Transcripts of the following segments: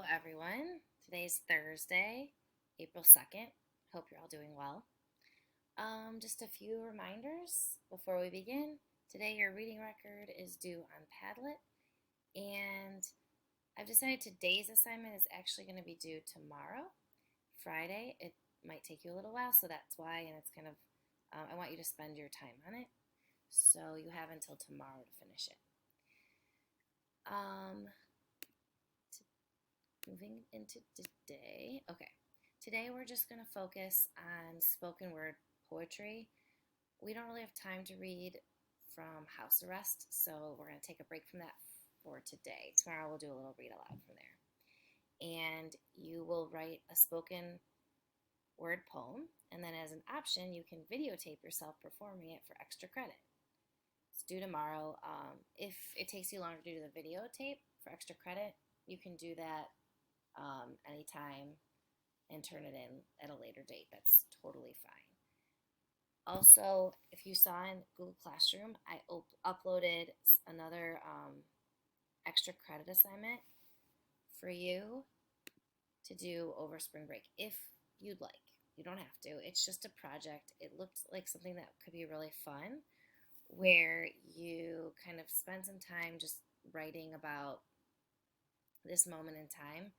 everyone. Today's Thursday, April 2nd. Hope you're all doing well. Just a few reminders before we begin. Today, your reading record is due on Padlet, and I've decided today's assignment is actually going to be due tomorrow, Friday. It might take you a little while, so that's why, and it's kind of, I want you to spend your time on it. So you have until tomorrow to finish it. Moving into today. Okay. Today we're just going to focus on spoken word poetry. We don't really have time to read from House Arrest, so we're going to take a break from that for today. Tomorrow we'll do a little read aloud from there. And you will write a spoken word poem, and then as an option, you can videotape yourself performing it for extra credit. It's due tomorrow. If it takes you longer to do the videotape for extra credit, you can do that anytime and turn it in at a later date. That's totally fine. Also, if you saw in Google Classroom, I uploaded another extra credit assignment for you to do over spring break if you'd like. You don't have to. It's just a project. It looked like something that could be really fun where you kind of spend some time just writing about this moment in time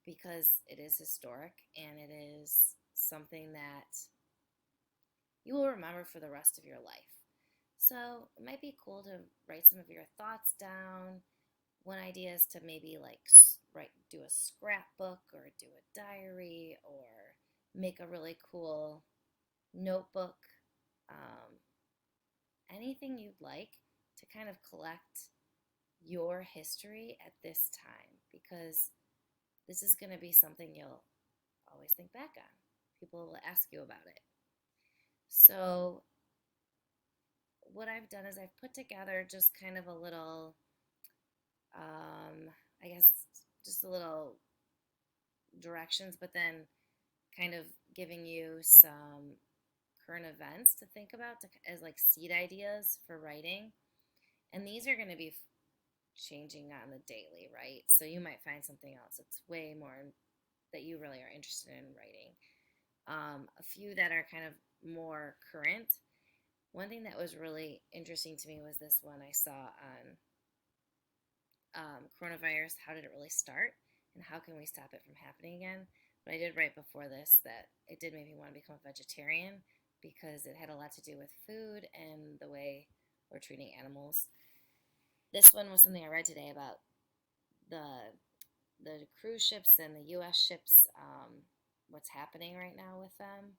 because it is historic and it is something that you will remember for the rest of your life. So it might be cool to write some of your thoughts down. One idea is to maybe do a scrapbook or do a diary or make a really cool notebook. Anything you'd like to kind of collect your history at this time because this is going to be something you'll always think back on. People will ask you about it. So what I've done is I've put together just kind of a little, I guess, just a little directions, but then kind of giving you some current events to think about as like seed ideas for writing. And these are going to be changing on the daily, right? So you might find something else that's way more that you really are interested in writing. A few that are kind of more current. One thing that was really interesting to me was this one I saw on coronavirus. How did it really start, and how can we stop it from happening again? But I did write before this that it did make me want to become a vegetarian because it had a lot to do with food and the way we're treating animals. This one was something I read today about the cruise ships and the U.S. ships, what's happening right now with them,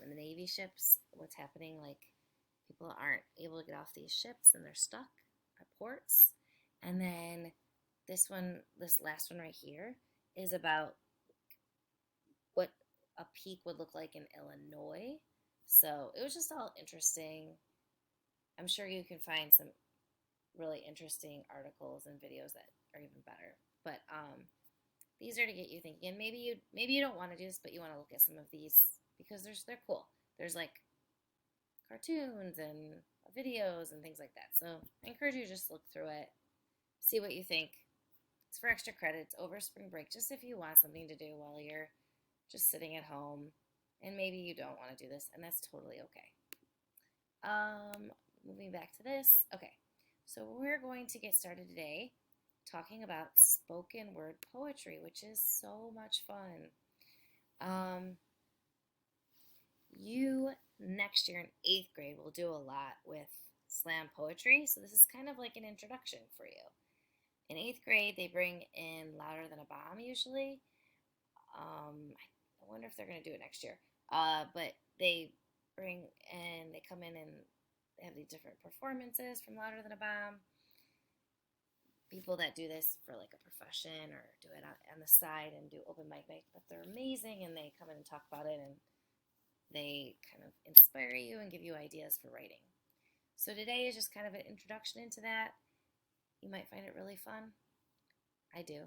and the Navy ships, what's happening, like people aren't able to get off these ships and they're stuck at ports. And then this last one right here, is about what a peak would look like in Illinois. So it was just all interesting. I'm sure you can find some really interesting articles and videos that are even better. But these are to get you thinking. And maybe you don't want to do this, but you want to look at some of these because they're cool. There's like cartoons and videos and things like that. So I encourage you to just look through it, see what you think. It's for extra credits over spring break, just if you want something to do while you're just sitting at home. And maybe you don't want to do this, and that's totally okay. Moving back to this. Okay, so we're going to get started today talking about spoken word poetry, which is so much fun. You next year in 8th grade will do a lot with slam poetry, so this is kind of like an introduction for you. In 8th grade, they bring in Louder Than a Bomb usually. I wonder if they're going to do it next year. But they come in and they have these different performances from Louder Than a Bomb. People that do this for like a profession or do it on the side and do open mic night, but they're amazing and they come in and talk about it and they kind of inspire you and give you ideas for writing. So today is just kind of an introduction into that. You might find it really fun. I do.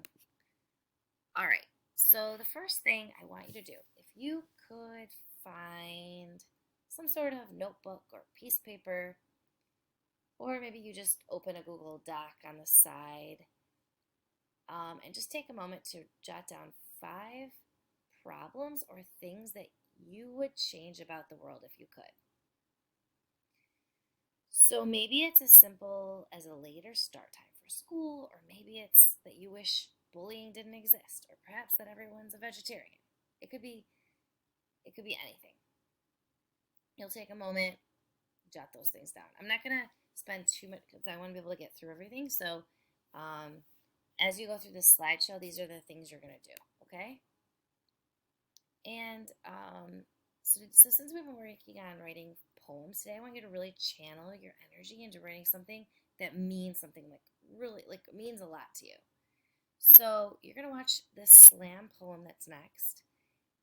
All right. So the first thing I want you to do, if you could find some sort of notebook or piece of paper, or maybe you just open a Google Doc on the side, And just take a moment to jot down 5 problems or things that you would change about the world if you could. So maybe it's as simple as a later start time for school, or maybe it's that you wish bullying didn't exist, or perhaps that everyone's a vegetarian. It could be it could be anything. You'll take a moment, jot those things down. I'm not gonna spend too much because I want to be able to get through everything. So, as you go through this slideshow, these are the things you're gonna do. Okay? And so since we've been working on writing poems today, I want you to really channel your energy into writing something that means something like really like means a lot to you. So you're gonna watch this slam poem that's next,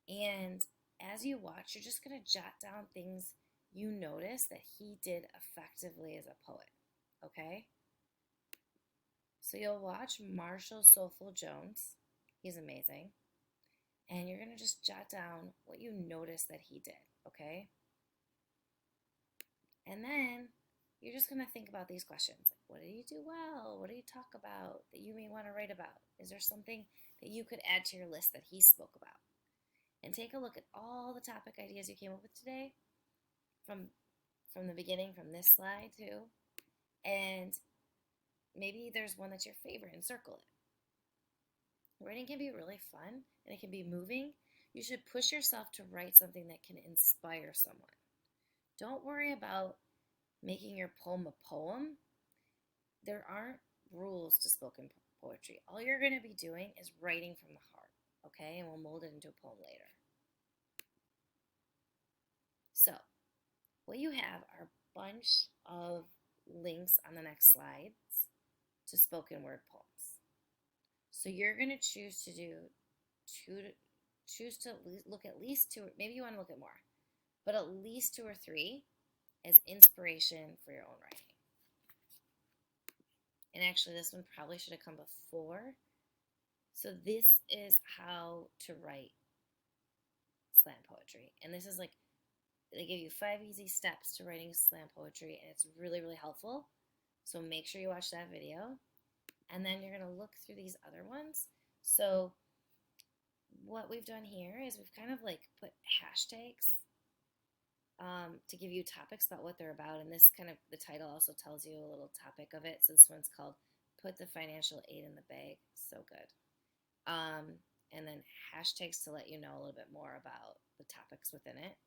and as you watch, you're just gonna jot down things you notice that he did effectively as a poet. Okay? So you'll watch Marshall Soulful Jones. He's amazing. And you're going to just jot down what you notice that he did, okay? And then you're just going to think about these questions. Like, what did he do well? What did he talk about that you may want to write about? Is there something that you could add to your list that he spoke about? And take a look at all the topic ideas you came up with today from the beginning, from this slide too. And maybe there's one that's your favorite and circle it. Writing can be really fun and it can be moving. You should push yourself to write something that can inspire someone. Don't worry about making your poem a poem. There aren't rules to spoken poetry. All you're going to be doing is writing from the heart, okay? And we'll mold it into a poem later. So, what you have are a bunch of links on the next slides to spoken word poems. So you're going to choose to look at least 2, maybe you want to look at more, but at least 2 or 3 as inspiration for your own writing. And actually, this one probably should have come before. So this is how to write slam poetry. And this is like, they give you 5 easy steps to writing slam poetry, and it's really, really helpful. So make sure you watch that video. And then you're going to look through these other ones. So what we've done here is we've kind of like put hashtags to give you topics about what they're about. And this kind of, the title also tells you a little topic of it. So this one's called Put the Financial Aid in the Bag. So good. And then hashtags to let you know a little bit more about the topics within it.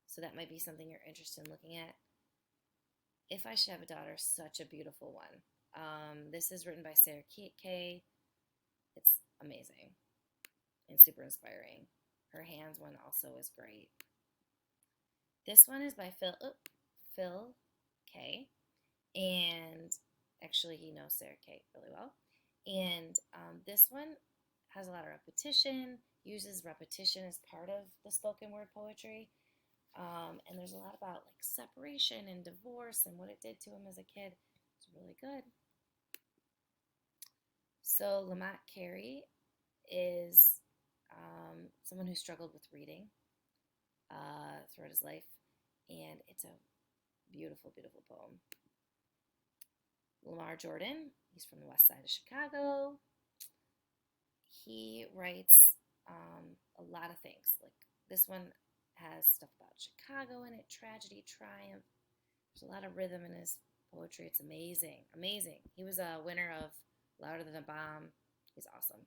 So that might be something you're interested in looking at. If I Should Have a Daughter, such a beautiful one. This is written by Sarah Kay. It's amazing and super inspiring. Her hands one also is great. This one is by Phil Kay, and actually he knows Sarah Kay really well. And this one has a lot of repetition, uses repetition as part of the spoken word poetry. And there's a lot about like separation and divorce and what it did to him as a kid. It's really good. So Lamont Carey is someone who struggled with reading throughout his life, and it's a beautiful, beautiful poem. Lamar Jordan, he's from the west side of Chicago. He writes a lot of things. Like this one has stuff about Chicago in it, tragedy, triumph. There's a lot of rhythm in his poetry. It's amazing, amazing. He was a winner of Louder Than a Bomb. He's awesome.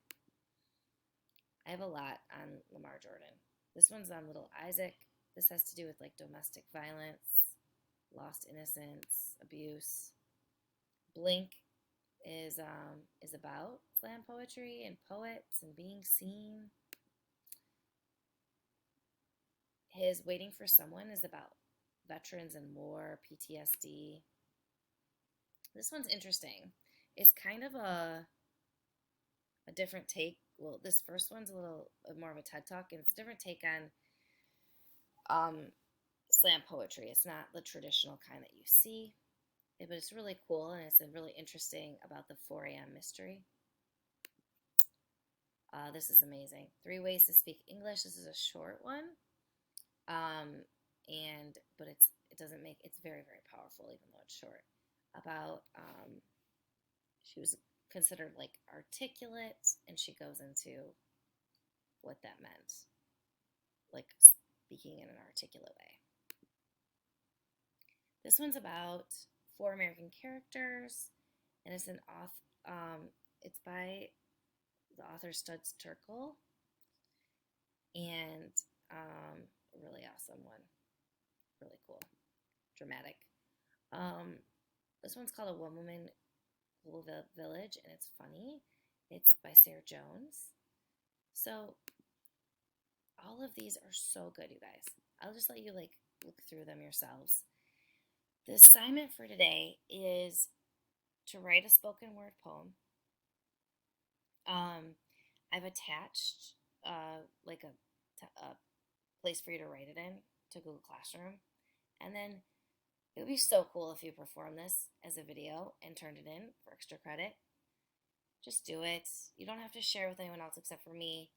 I have a lot on Lamar Jordan. This one's on Little Isaac. This has to do with like domestic violence, lost innocence, abuse. Blink is about slam poetry and poets and being seen. His Waiting for Someone is about veterans and war, PTSD. This one's interesting. It's kind of a different take. Well, this first one's a little more of a TED Talk, and it's a different take on slam poetry. It's not the traditional kind that you see, but it's really cool, and it's really interesting about the 4 a.m. mystery. This is amazing. 3 Ways to Speak English. This is a short one, but it's very, very powerful, even though it's short. About she was considered like articulate, and she goes into what that meant, like speaking in an articulate way. This one's about four American characters, and it's it's by the author Studs Terkel, and a really awesome one, really cool, dramatic. Um, this one's called A One Woman Global Village, and it's funny. It's by Sarah Jones. So all of these are so good, you guys. I'll just let you like look through them yourselves. The assignment for today is to write a spoken word poem. I've attached like a place for you to write it in to Google Classroom, and then it would be so cool if you performed this as a video and turned it in for extra credit. Just do it. You don't have to share with anyone else except for me.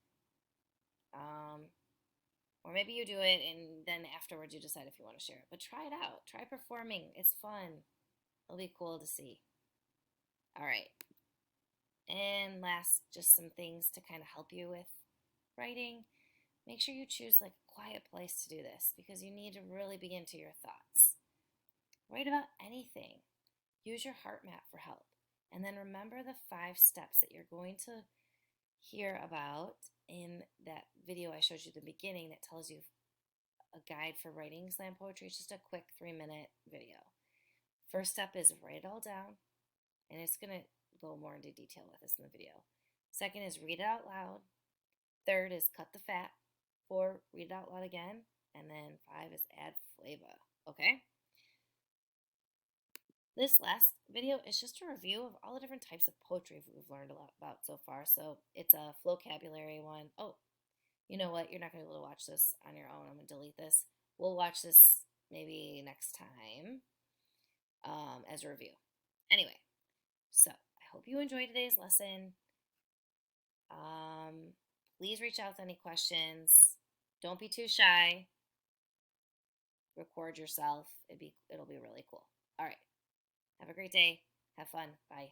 Or maybe you do it and then afterwards you decide if you want to share it. But try it out. Try performing. It's fun. It'll be cool to see. All right. And last, just some things to kind of help you with writing. Make sure you choose like a quiet place to do this because you need to really be into your thoughts. Write about anything. Use your heart map for help. And then remember the 5 steps that you're going to hear about in that video I showed you at the beginning that tells you a guide for writing slam poetry. It's just a quick 3-minute video. First step is write it all down, and it's going to go more into detail with this in the video. Second is read it out loud. Third is cut the fat. 4, read it out loud again. And then 5 is add flavor. Okay? This last video is just a review of all the different types of poetry we've learned a lot about so far. So it's a vocabulary one. Oh, you know what? You're not going to be able to watch this on your own. I'm going to delete this. We'll watch this maybe next time as a review. Anyway, so I hope you enjoyed today's lesson. Please reach out with any questions. Don't be too shy. Record yourself. It'll be really cool. All right. Have a great day. Have fun. Bye.